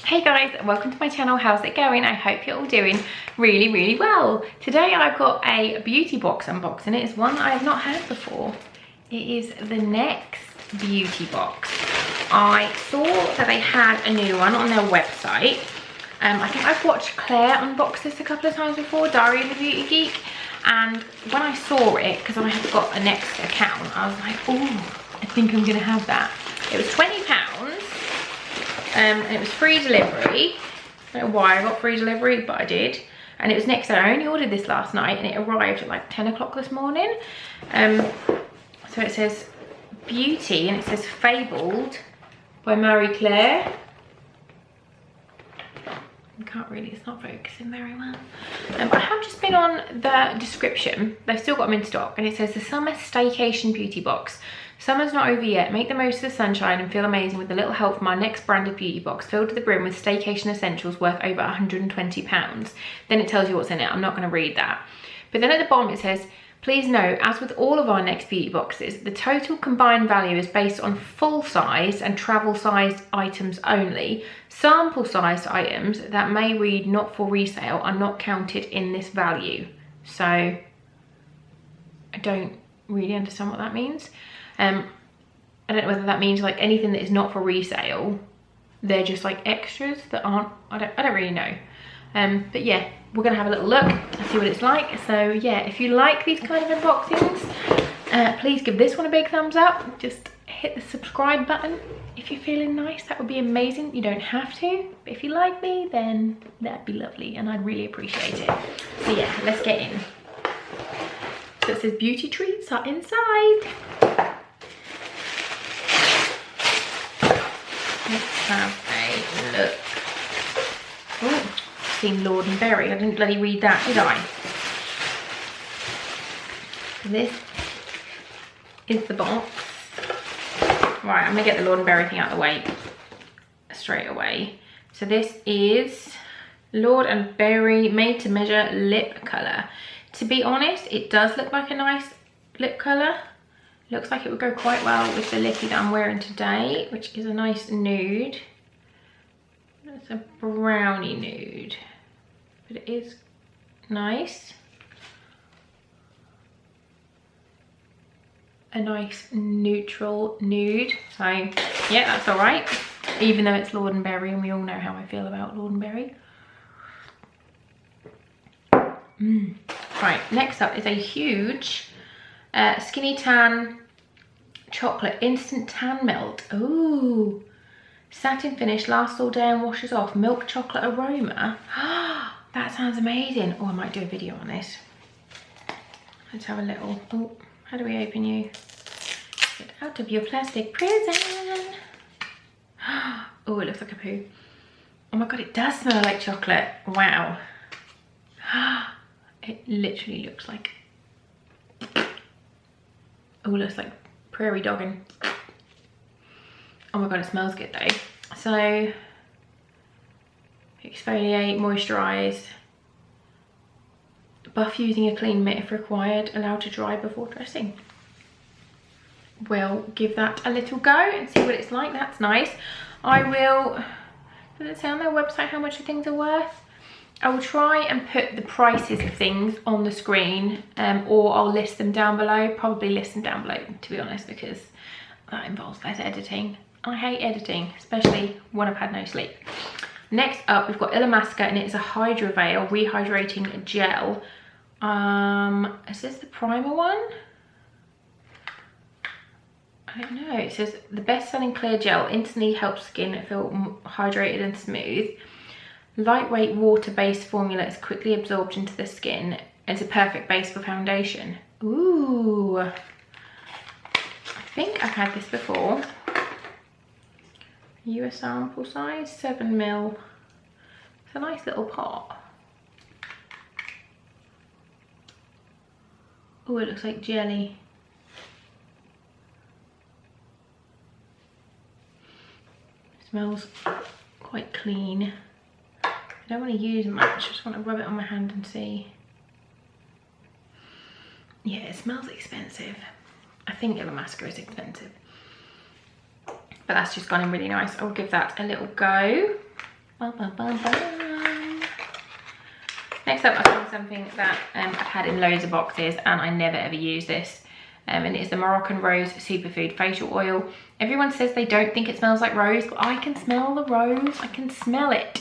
Hey guys, welcome to my channel. How's it going? I hope you're all doing really well. Today I've got a beauty box unboxing. It is one I have not had before. It is the Next beauty box. I saw that they had a new one on their website. I think I've watched Claire unbox this a couple of times before, Diary of a Beauty Geek. And when I saw it, because I have got a Next account, I was like, oh, I think I'm gonna have that. It was £20. And it was free delivery. I don't know why I got free delivery, but I did. And it was next day. I only ordered this last night and it arrived at like 10 o'clock this morning. So it says Beauty and it says Fabled by Marie Claire. I can't really, it's not focusing very well. But I have just been on the description. They've still got them in stock and it says the Summer Staycation Beauty Box. Summer's not over yet. Make the most of the sunshine and feel amazing with a little help from our Next branded beauty box filled to the brim with staycation essentials worth over £120. Then it tells you what's in it. I'm not going to read that. But then at the bottom it says, please note, as with all of our Next beauty boxes, the total combined value is based on full size and travel sized items only. Sample sized items that may read not for resale are not counted in this value. So I don't really understand what that means. I don't know whether that means like anything that is not for resale, they're just like extras that aren't, I don't really know. But yeah, we're gonna have a little look and see what it's like. So yeah, if you like these kind of unboxings, please give this one a big thumbs up. Just hit the subscribe button if you're feeling nice. That would be amazing. You don't have to, but if you like me, then that'd be lovely and I'd really appreciate it. So yeah, let's get in. So it says beauty treats are inside. Let's have a look. Oh, I've seen Lord and Berry. I didn't bloody read that, did I? This is the box. Right, I'm gonna get the Lord and Berry thing out of the way straight away. So this is Lord and Berry made to measure lip colour. To be honest, it does look like a nice lip colour. Looks like it would go quite well with the lippy that I'm wearing today, which is a nice nude. It's a brownie nude, but it is nice. A nice neutral nude. So yeah, that's all right. Even though it's Lord and Berry and we all know how I feel about Lord and Berry. Right, next up is a huge Skinny Tan chocolate instant tan melt. Ooh, satin finish, lasts all day and washes off. Milk chocolate aroma. That sounds amazing. Oh, I might do a video on this. Let's have a little. Oh, how do we open you? Get out of your plastic prison. Oh, it looks like a poo. Oh my god, it does smell like chocolate. Wow. It literally looks like, oh, it looks like prairie dogging. Oh my god, it smells good though. So exfoliate, moisturize, buff using a clean mitt if required, allow to dry before dressing. We'll give that a little go and see what it's like. That's nice. I will, does it say on their website how much the things are worth? I will try and put the prices of things on the screen, or I'll list them down below. Probably list them down below, to be honest, because that involves less editing. I hate editing, especially when I've had no sleep. Next up, we've got Illamasqua, and it's a Hydra Veil Rehydrating Gel. Is this the primer one? I don't know. It says the best-selling clear gel instantly helps skin feel hydrated and smooth. Lightweight water-based formula is quickly absorbed into the skin. It's a perfect base for foundation. Ooh. I think I've had this before. US sample size, 7ml. It's a nice little pot. Oh, it looks like jelly. Smells quite clean. I don't want to use much, I just want to rub it on my hand and see. Yeah, it smells expensive. I think Illamasqua is expensive. but that's just gone in really nice. I'll give that a little go. Bum, bum, bum, bum. Next up, I found something that I've had in loads of boxes and I never ever use this. And it is the Moroccan Rose Superfood Facial Oil. Everyone says they don't think it smells like rose, but I can smell the rose. I can smell it.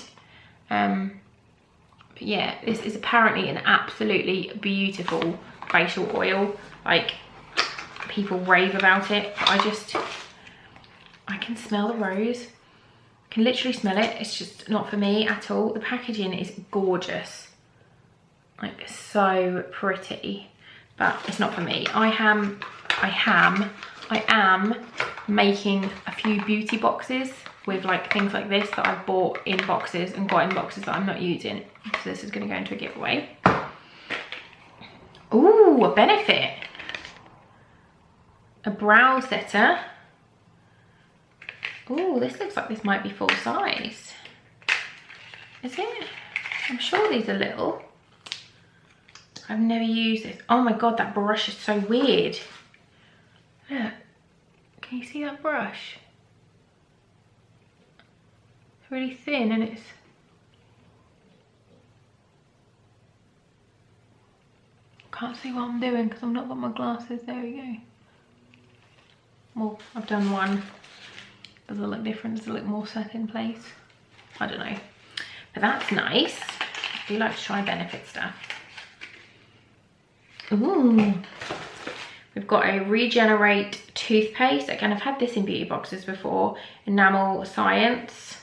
But yeah, this is apparently an absolutely beautiful facial oil. Like, people rave about it, but I can smell the rose. I can literally smell it. It's just not for me at all. The packaging is gorgeous. Like, so pretty. But it's not for me. I am making a few beauty boxes with like things like this that I've bought in boxes and got in boxes that I'm not using. So this is going to go into a giveaway. Ooh, a Benefit. A brow setter. Ooh, this looks like this might be full size. Is it? I'm sure these are little. I've never used this. Oh my god, that brush is so weird. Look, can you see that brush? It's really thin and it's... Can't see what I'm doing because I've not got my glasses. There we go. Well, I've done one. Does it look different? Does it look more set in place? I don't know. But that's nice. I do like to try Benefit stuff. Ooh, we've got a Regenerate toothpaste. Again, I've had this in beauty boxes before. Enamel Science.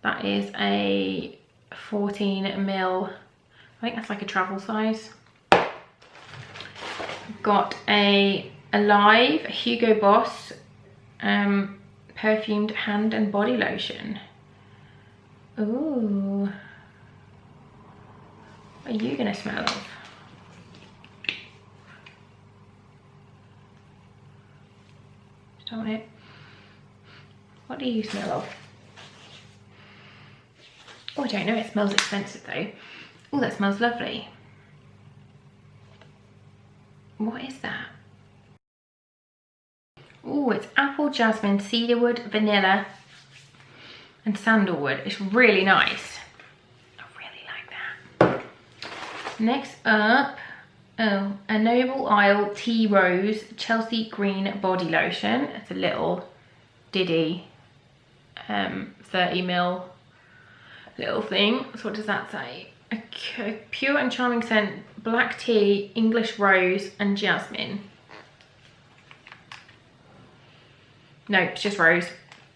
That is a 14ml. I think that's like a travel size. We've got a Alive Hugo Boss perfumed hand and body lotion. Ooh. What are you gonna smell of? Don't it? What do you smell of? Oh, I don't know. It smells expensive though. Oh, that smells lovely. What is that? Oh, it's apple, jasmine, cedarwood, vanilla, and sandalwood. It's really nice. I really like that. Next up, oh, a Noble Isle Tea Rose Chelsea Green Body Lotion. It's a little diddy 30ml little thing. So what does that say? A pure and charming scent, black tea, English rose, and jasmine. No, it's just rose.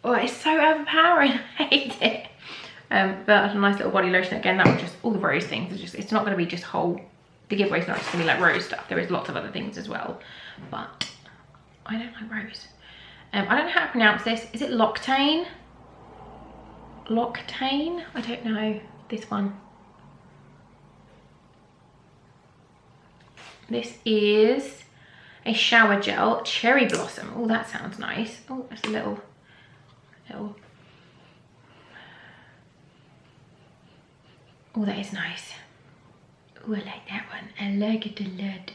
Oh, it's so overpowering. I hate it. But that's a nice little body lotion. Again, that was just all the rose things. It's not going to be just whole. The giveaway's not just going to be like rose stuff. There is lots of other things as well. But I don't like rose. I don't know how to pronounce this. Is it Loctane? Loctane? I don't know. This one. This is a shower gel, cherry blossom. Oh, that sounds nice. Oh, that's a little. Oh, that is nice. Oh, I like that one. I like it a lot.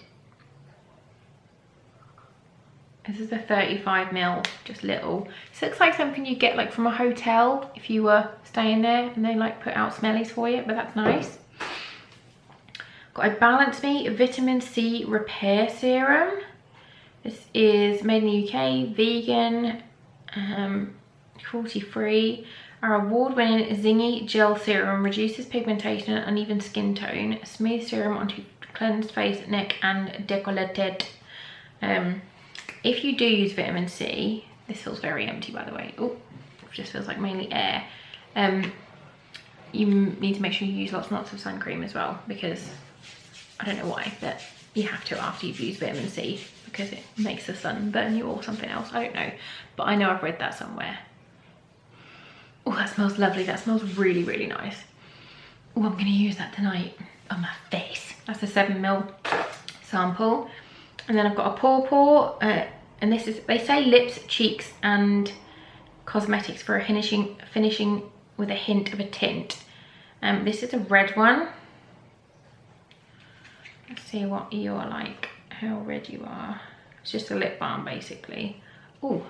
This is a 35ml, just little. This looks like something you get like from a hotel if you were staying there and they like put out smellies for you, but that's nice. Got a Balance Me Vitamin C Repair Serum. This is made in the UK, vegan, cruelty-free. Our award-winning Zingy Gel Serum reduces pigmentation and uneven skin tone. A smooth serum onto cleansed face, neck, and décolleté. If you do use vitamin C, this feels very empty, by the way. Oh, it just feels like mainly air. You need to make sure you use lots and lots of sun cream as well, because I don't know why, but you have to after you've used vitamin C, because it makes the sun burn you or something else. I don't know, but I know I've read that somewhere. Oh, that smells lovely. That smells really, really nice. Oh, I'm going to use that tonight on my face. That's a 7ml sample. And then I've got a Paw, and this is, they say lips, cheeks, and cosmetics for a finishing with a hint of a tint. This is a red one. Let's see what you're like, how red you are. It's just a lip balm, basically. Oh,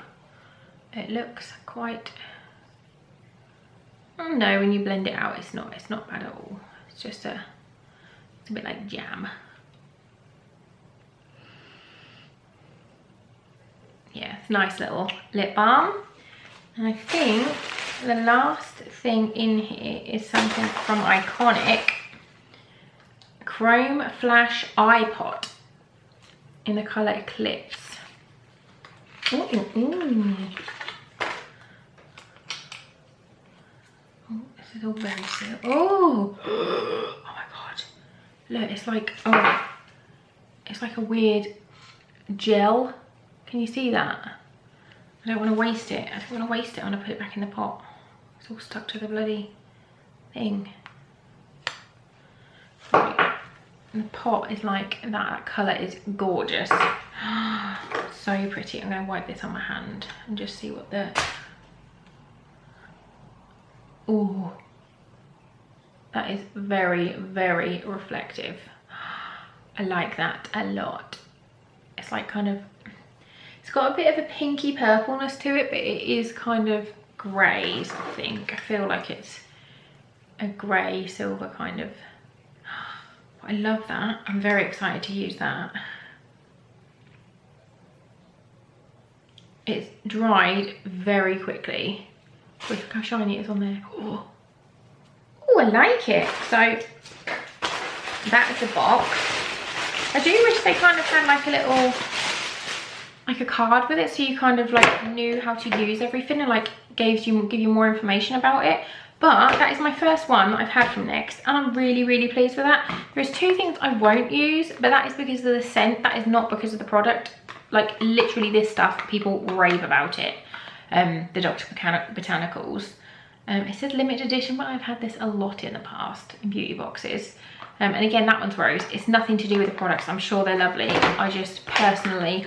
it looks quite, no, when you blend it out, it's not bad at all. It's just it's a bit like jam. Yeah, it's a nice little lip balm. And I think the last thing in here is something from Iconic. Chrome Flash Eye Pot in the colour Eclipse. Ooh, ooh. Oh, this is all very still. Oh, oh my god! Look, it's like, oh, it's like a weird gel. Can you see that? I don't want to waste it. I don't want to waste it. I want to put it back in the pot. It's all stuck to the bloody thing. Right. And the pot is like that. That colour is gorgeous. So pretty. I'm going to wipe this on my hand and just see what the... Ooh. That is very, very reflective. I like that a lot. It's like kind of... It's got a bit of a pinky purpleness to it, but it is kind of greys, I think. I feel like it's a grey silver kind of... I love that. I'm very excited to use that. It's dried very quickly. Look how shiny it is on there. Oh, I like it. So that's the box. I do wish they kind of had like a little, like a card with it, so you kind of like knew how to use everything and like give you more information about it. But that is my first one that I've had from NYX, and I'm really, really pleased with that. There's two things I won't use, but that is because of the scent. That is not because of the product. Like literally this stuff, people rave about it. The Dr. Botanicals. It says limited edition, but I've had this a lot in the past in beauty boxes. And again, that one's rose. It's nothing to do with the products. I'm sure they're lovely. I just personally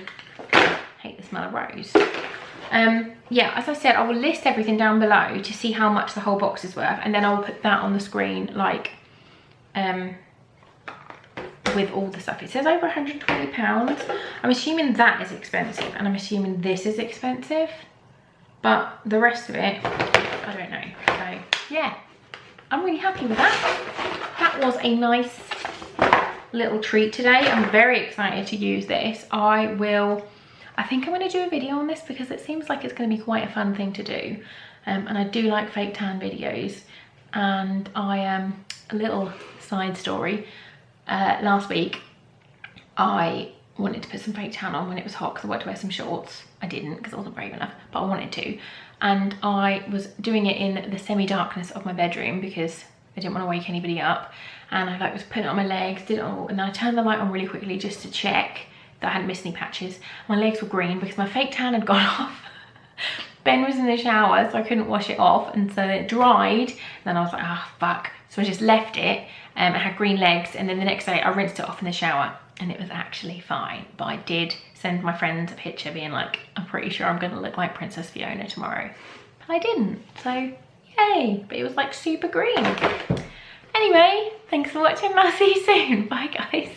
hate the smell of rose. Yeah, as I said, I will list everything down below to see how much the whole box is worth, and then I'll put that on the screen, like with all the stuff. It says over £120. I'm assuming that is expensive, and I'm assuming this is expensive, but the rest of it, I don't know. So yeah, I'm really happy with that. That was a nice little treat today. I'm very excited to use this. I think I'm going to do a video on this because it seems like it's going to be quite a fun thing to do. And I do like fake tan videos. And a little side story. Last week, I wanted to put some fake tan on when it was hot because I wanted to wear some shorts. I didn't because I wasn't brave enough, but I wanted to. And I was doing it in the semi-darkness of my bedroom because I didn't want to wake anybody up. And I was putting it on my legs, did it all, and then I turned the light on really quickly just to check that I hadn't missed any patches. My legs were green because my fake tan had gone off. Ben was in the shower, so I couldn't wash it off, and so it dried. And then I was like, ah, fuck. So I just left it, and I had green legs, and then the next day I rinsed it off in the shower, and it was actually fine. But I did send my friends a picture being like, I'm pretty sure I'm gonna look like Princess Fiona tomorrow. But I didn't, so yay. But it was like super green. Anyway, thanks for watching, and I'll see you soon. Bye guys.